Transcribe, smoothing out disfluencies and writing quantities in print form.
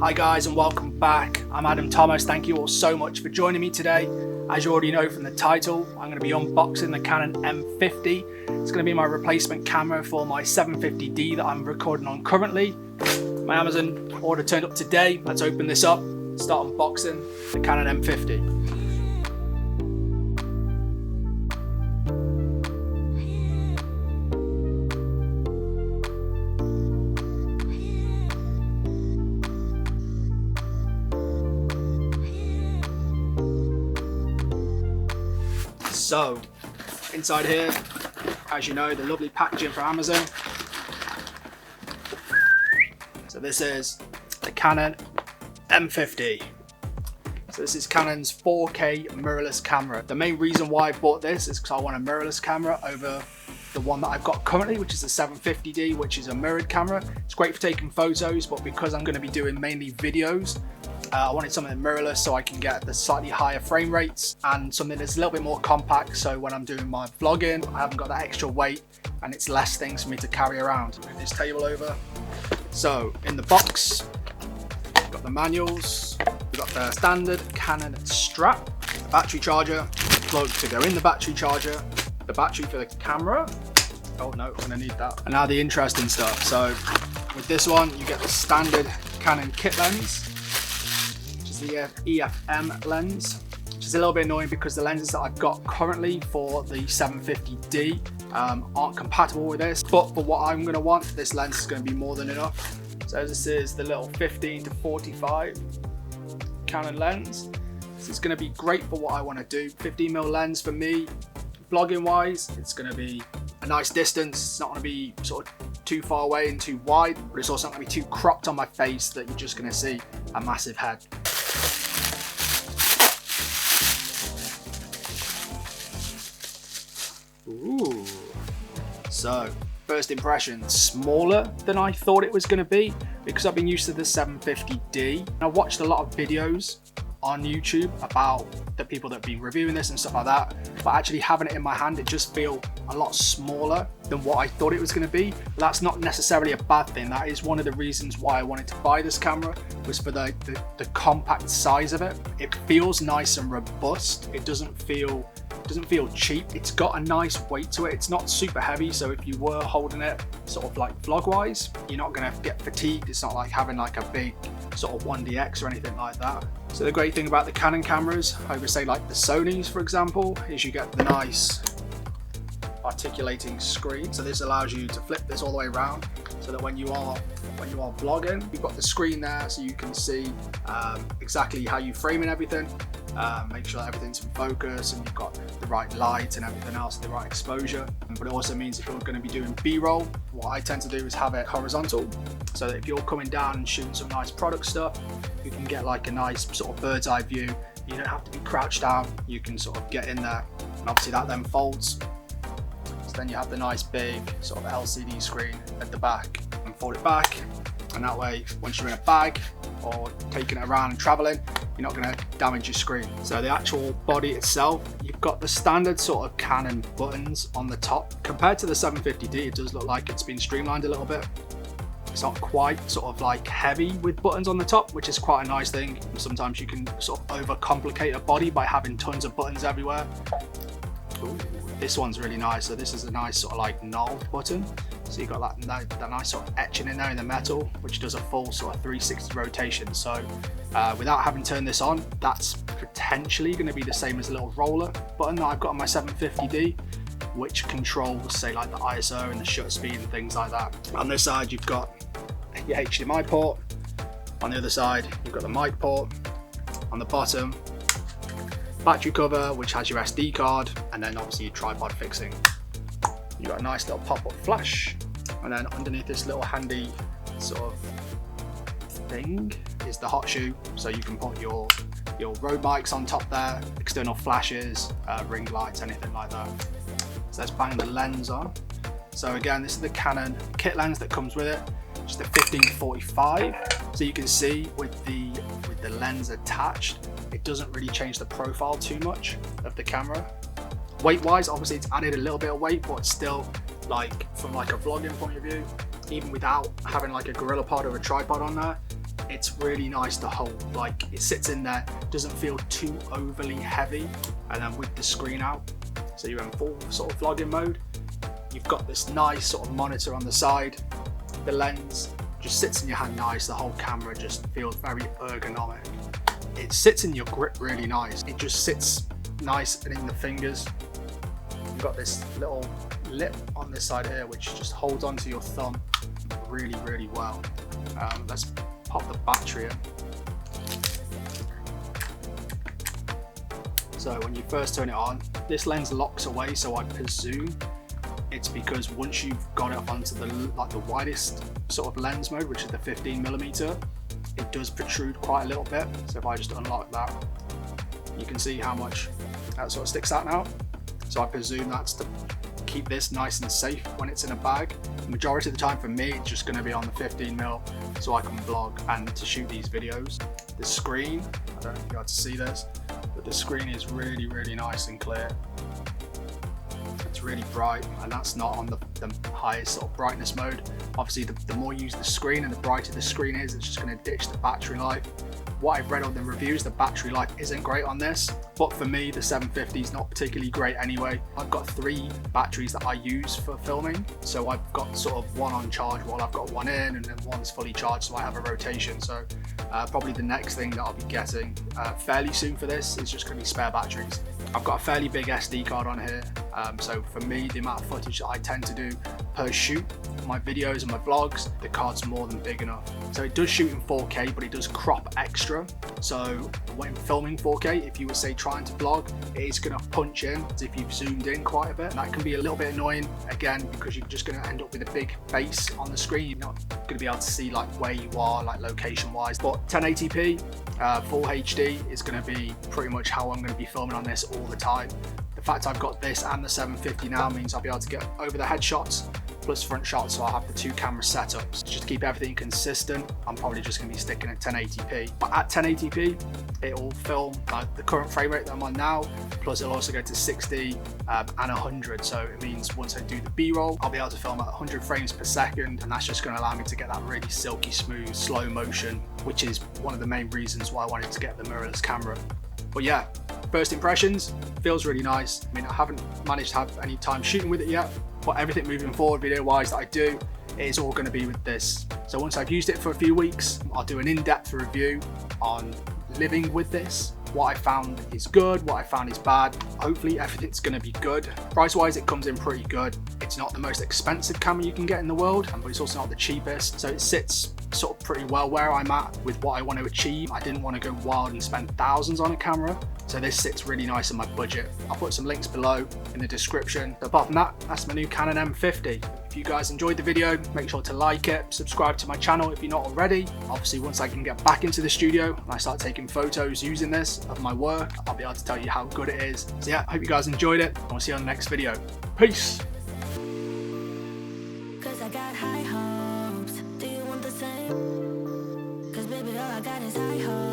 Hi guys and welcome back. I'm Adam Thomas. Thank you all so much for joining me today. As you already know from the title, I'm going to be unboxing the Cannon M50. It's going to be my replacement camera for my 750D that I'm recording on currently. My Amazon order turned up today. Let's open this up, start unboxing the Cannon M50. So, inside here, as you know, the lovely packaging from Amazon. So this is the Cannon M50. So this is Canon's 4K mirrorless camera. The main reason why I bought this is because I want a mirrorless camera over the one that I've got currently, which is the 750D, which is a mirrored camera. It's great for taking photos, but because I'm going to be doing mainly videos, I wanted something mirrorless so I can get the slightly higher frame rates and something that's a little bit more compact, so when I'm doing my vlogging I haven't got that extra weight and it's less things for me to carry around. Move this table over. So in the box we've got the manuals, we've got the standard Canon strap, the battery charger, plug to go in the battery charger, the battery for the camera. Oh no, I'm gonna need that. And now the interesting stuff. So with this one you get the standard Canon kit lens, the EFM lens, which is a little bit annoying because the lenses that I've got currently for the 750D aren't compatible with this, but for what I'm going to want, this lens is going to be more than enough. So this is the little 15 to 45 Canon lens. This is going to be great for what I want to do. 15mm lens for me, vlogging wise, it's going to be a nice distance. It's not going to be sort of too far away and too wide, but it's also not going to be too cropped on my face that you're just going to see a massive head. Ooh. So, first impression, smaller than I thought it was going to be because I've been used to the 750D. I watched a lot of videos on YouTube about the people that have been reviewing this and stuff like that, but actually having it in my hand, it just feels a lot smaller than what I thought it was going to be. But that's not necessarily a bad thing. That is one of the reasons why I wanted to buy this camera, was for the compact size of it. It feels nice and robust. It doesn't feel cheap. It's got a nice weight to it. It's not super heavy, so if you were holding it sort of like vlog wise, you're not going to get fatigued. It's not like having like a big sort of 1DX or anything like that. So the great thing about the Canon cameras over say like the Sonys for example, is you get the nice articulating screen. So this allows you to flip this all the way around so that when you are vlogging, you've got the screen there so you can see exactly how you frame and everything. Make sure that everything's in focus and you've got the right light and everything else, the right exposure. But it also means if you're going to be doing B-roll, what I tend to do is have it horizontal, so that if you're coming down and shooting some nice product stuff, you can get like a nice sort of bird's eye view. You don't have to be crouched down, you can sort of get in there, and obviously that then folds. So then you have the nice big sort of LCD screen at the back, and fold it back, and that way once you're in a bag or taking it around and traveling, you're not going to damage your screen. So the actual body itself, you've got the standard sort of Canon buttons on the top. Compared to the 750D, it does look like it's been streamlined a little bit. It's not quite sort of like heavy with buttons on the top, which is quite a nice thing. Sometimes you can sort of overcomplicate a body by having tons of buttons everywhere. Ooh, this one's really nice. So this is a nice sort of like knob button. So you've got that nice sort of etching in there in the metal, which does a full sort of 360 rotation. So without having turned this on, that's potentially going to be the same as a little roller button that I've got on my 750D, which controls say like the ISO and the shutter speed and things like that. On this side you've got your HDMI port, on the other side you've got the mic port, on the bottom battery cover which has your SD card, and then obviously your tripod fixing. You've got a nice little pop-up flash, and then underneath this little handy sort of thing is the hot shoe, so you can put your Rode mics on top there, external flashes, ring lights, anything like that. So let's bang the lens on. So again, this is the Canon kit lens that comes with it, just a 15 to 45. So you can see with the lens attached, it doesn't really change the profile too much of the camera. Weight wise, obviously it's added a little bit of weight, but still, like from like a vlogging point of view, even without having like a gorilla pod or a tripod on there, It's really nice to hold, like it sits in there, doesn't feel too overly heavy. And then with the screen out, so you're in full sort of vlogging mode, you've got this nice sort of monitor on the side. The lens just sits in your hand nice, the whole camera just feels very ergonomic. It sits in your grip really nice. It just sits nice and in the fingers. You've got this little lip on this side here which just holds onto your thumb really, really well. Let's pop the battery in. So when you first turn it on, this lens locks away, so I presume it's because once you've got it onto the widest sort of lens mode, which is the 15mm, it does protrude quite a little bit. So if I just unlock that, you can see how much that sort of sticks out now. So I presume that's to keep this nice and safe when it's in a bag. The majority of the time for me, it's just going to be on the 15mm so I can vlog and to shoot these videos. The screen, I don't know if you got to see this, but the screen is really, really nice and clear. It's really bright, and that's not on the highest sort of brightness mode. Obviously the more you use the screen and the brighter the screen is, it's just going to ditch the battery life. What I've read on the reviews, the battery life isn't great on this, but for me the 750 is not particularly great anyway. I've got 3 batteries that I use for filming, so I've got sort of one on charge while I've got one in, and then one's fully charged, so I have a rotation. So probably the next thing that I'll be getting fairly soon for this is just going to be spare batteries. I've got a fairly big SD card on here, so for me the amount of footage that I tend to do per shoot, my videos and my vlogs, the card's more than big enough. So it does shoot in 4K, but it does crop extra. So when filming 4K, if you were say trying to vlog, it is going to punch in as if you've zoomed in quite a bit. And that can be a little bit annoying, again, because you're just going to end up with a big face on the screen. You're not going to be able to see like where you are, like location wise. But 1080p, full HD is going to be pretty much how I'm going to be filming on this all the time. The fact I've got this and the 750 now means I'll be able to get over the head shots plus front shots, so I'll have the 2 camera setups. Just to keep everything consistent, I'm probably just going to be sticking at 1080p. But at 1080p, it will film the current frame rate that I'm on now, plus it'll also go to 60 and 100. So it means once I do the B-roll, I'll be able to film at 100 frames per second, and that's just going to allow me to get that really silky smooth slow motion, which is one of the main reasons why I wanted to get the mirrorless camera. But yeah, first impressions, feels really nice. I mean, I haven't managed to have any time shooting with it yet, but everything moving forward video wise that I do, it is all going to be with this. So once I've used it for a few weeks, I'll do an in-depth review on living with this, what I found is good, what I found is bad. Hopefully everything's going to be good. Price wise, it comes in pretty good. It's not the most expensive camera you can get in the world, but it's also not the cheapest, so it sits sort of pretty well where I'm at with what I want to achieve. I didn't want to go wild and spend thousands on a camera, so this sits really nice in my budget. I'll put some links below in the description. But apart from that, that's my new Cannon M50. If you guys enjoyed the video, make sure to like it, subscribe to my channel if you're not already. Obviously, once I can get back into the studio and I start taking photos using this of my work, I'll be able to tell you how good it is. So yeah, I hope you guys enjoyed it, and we'll see you on the next video. Peace! Cause I got high hopes. Do you want the same? Cause baby, all I got is high hopes.